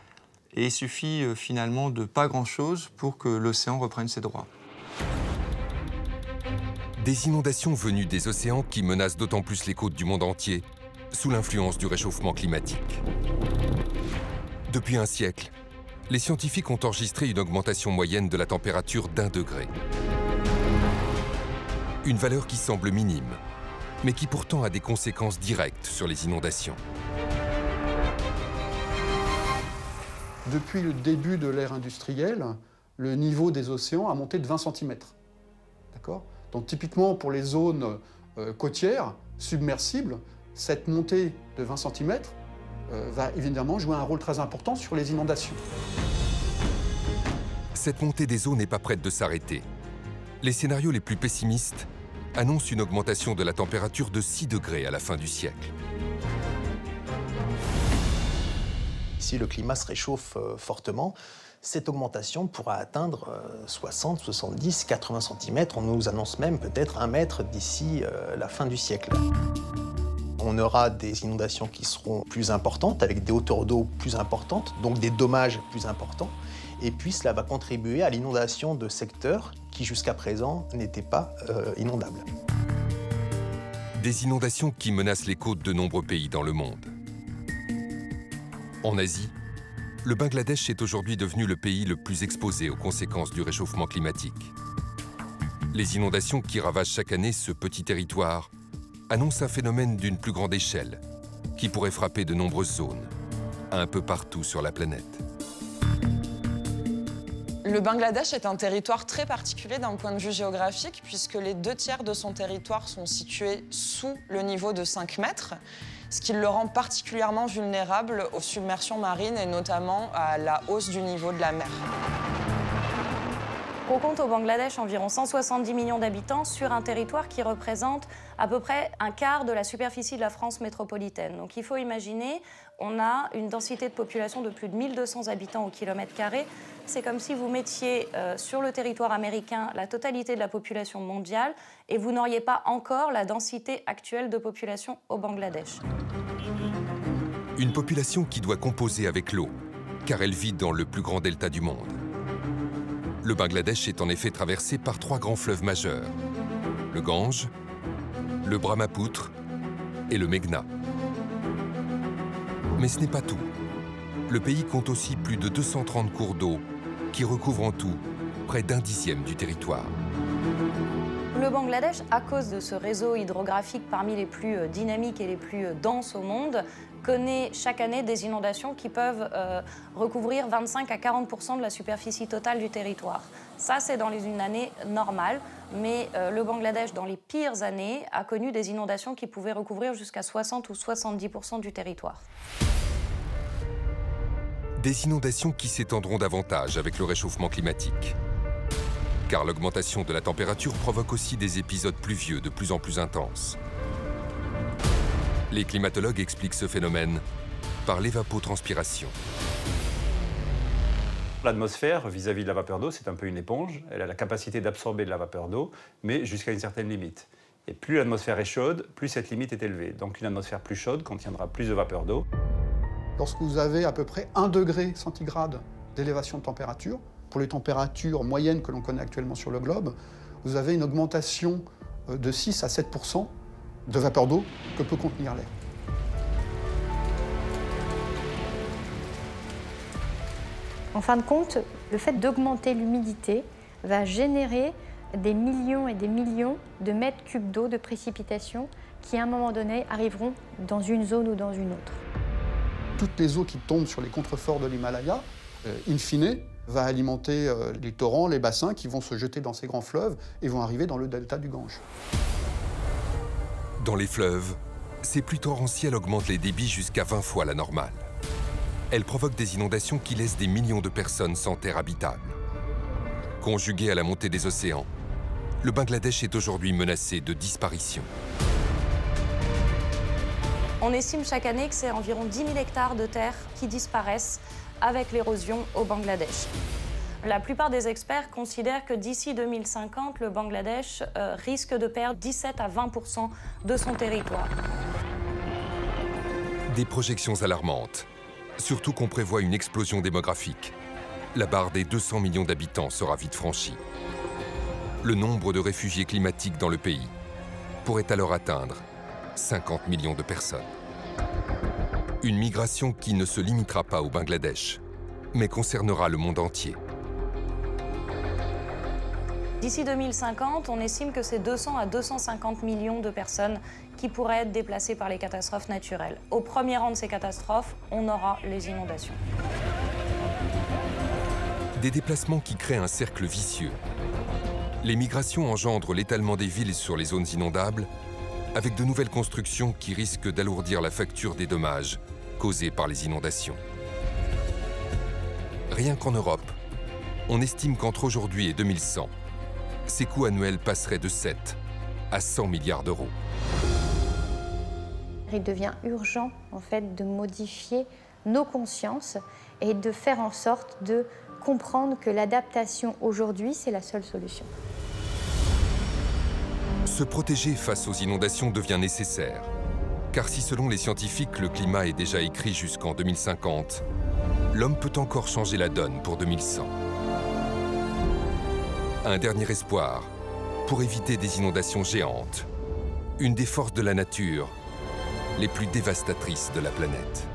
et il suffit finalement de pas grand-chose pour que l'océan reprenne ses droits. Des inondations venues des océans qui menacent d'autant plus les côtes du monde entier, sous l'influence du réchauffement climatique. Depuis un siècle, les scientifiques ont enregistré une augmentation moyenne de la température d'1 degré. Une valeur qui semble minime, mais qui pourtant a des conséquences directes sur les inondations. Depuis le début de l'ère industrielle, le niveau des océans a monté de 20 cm. D'accord ? Donc typiquement pour les zones côtières, submersibles, cette montée de 20 cm va évidemment jouer un rôle très important sur les inondations. Cette montée des eaux n'est pas prête de s'arrêter. Les scénarios les plus pessimistes annoncent une augmentation de la température de 6 degrés à la fin du siècle. Si le climat se réchauffe fortement, cette augmentation pourra atteindre 60, 70, 80 cm. On nous annonce même peut-être 1 mètre d'ici la fin du siècle. On aura des inondations qui seront plus importantes, avec des hauteurs d'eau plus importantes, donc des dommages plus importants. Et puis cela va contribuer à l'inondation de secteurs qui jusqu'à présent n'étaient pas inondables. Des inondations qui menacent les côtes de nombreux pays dans le monde. En Asie, le Bangladesh est aujourd'hui devenu le pays le plus exposé aux conséquences du réchauffement climatique. Les inondations qui ravagent chaque année ce petit territoire annoncent un phénomène d'une plus grande échelle qui pourrait frapper de nombreuses zones, un peu partout sur la planète. Le Bangladesh est un territoire très particulier d'un point de vue géographique puisque les 2/3 de son territoire sont situés sous le niveau de 5 mètres, ce qui le rend particulièrement vulnérable aux submersions marines et notamment à la hausse du niveau de la mer. On compte au Bangladesh environ 170 millions d'habitants sur un territoire qui représente à peu près un quart de la superficie de la France métropolitaine. Donc il faut imaginer, on a une densité de population de plus de 1200 habitants au kilomètre carré. C'est comme si vous mettiez sur le territoire américain la totalité de la population mondiale et vous n'auriez pas encore la densité actuelle de population au Bangladesh. Une population qui doit composer avec l'eau, car elle vit dans le plus grand delta du monde. Le Bangladesh est en effet traversé par 3 grands fleuves majeurs, le Gange, le Brahmapoutre et le Meghna. Mais ce n'est pas tout. Le pays compte aussi plus de 230 cours d'eau qui recouvrent en tout près d'1 dixième du territoire. Le Bangladesh, à cause de ce réseau hydrographique parmi les plus dynamiques et les plus denses au monde, connaît chaque année des inondations qui peuvent recouvrir 25 à 40% de la superficie totale du territoire. Ça, c'est dans une année normale, mais le Bangladesh, dans les pires années, a connu des inondations qui pouvaient recouvrir jusqu'à 60 ou 70% du territoire. Des inondations qui s'étendront davantage avec le réchauffement climatique. Car l'augmentation de la température provoque aussi des épisodes pluvieux de plus en plus intenses. Les climatologues expliquent ce phénomène par l'évapotranspiration. L'atmosphère, vis-à-vis de la vapeur d'eau, c'est un peu une éponge. Elle a la capacité d'absorber de la vapeur d'eau, mais jusqu'à une certaine limite. Et plus l'atmosphère est chaude, plus cette limite est élevée. Donc une atmosphère plus chaude contiendra plus de vapeur d'eau. Lorsque vous avez à peu près 1 degré centigrade d'élévation de température, pour les températures moyennes que l'on connaît actuellement sur le globe, vous avez une augmentation de 6 à 7% de vapeur d'eau que peut contenir l'air. En fin de compte, le fait d'augmenter l'humidité va générer des millions et des millions de mètres cubes d'eau de précipitations qui, à un moment donné, arriveront dans une zone ou dans une autre. Toutes les eaux qui tombent sur les contreforts de l'Himalaya, in fine, va alimenter les torrents, les bassins qui vont se jeter dans ces grands fleuves et vont arriver dans le delta du Gange. Dans les fleuves, ces pluies torrentielles augmentent les débits jusqu'à 20 fois la normale. Elles provoquent des inondations qui laissent des millions de personnes sans terre habitable. Conjuguées à la montée des océans, le Bangladesh est aujourd'hui menacé de disparition. On estime chaque année que c'est environ 10 000 hectares de terre qui disparaissent avec l'érosion au Bangladesh. La plupart des experts considèrent que d'ici 2050, le Bangladesh risque de perdre 17 à 20% de son territoire. Des projections alarmantes, surtout qu'on prévoit une explosion démographique. La barre des 200 millions d'habitants sera vite franchie. Le nombre de réfugiés climatiques dans le pays pourrait alors atteindre 50 millions de personnes. Une migration qui ne se limitera pas au Bangladesh, mais concernera le monde entier. D'ici 2050, on estime que c'est 200 à 250 millions de personnes qui pourraient être déplacées par les catastrophes naturelles. Au premier rang de ces catastrophes, on aura les inondations. Des déplacements qui créent un cercle vicieux. Les migrations engendrent l'étalement des villes sur les zones inondables, avec de nouvelles constructions qui risquent d'alourdir la facture des dommages causés par les inondations. Rien qu'en Europe, on estime qu'entre aujourd'hui et 2100, ces coûts annuels passeraient de 7 à 100 milliards d'euros. Il devient urgent en fait, de modifier nos consciences et de faire en sorte de comprendre que l'adaptation aujourd'hui, c'est la seule solution. Se protéger face aux inondations devient nécessaire, car si selon les scientifiques, le climat est déjà écrit jusqu'en 2050, l'homme peut encore changer la donne pour 2100. Un dernier espoir pour éviter des inondations géantes, une des forces de la nature les plus dévastatrices de la planète.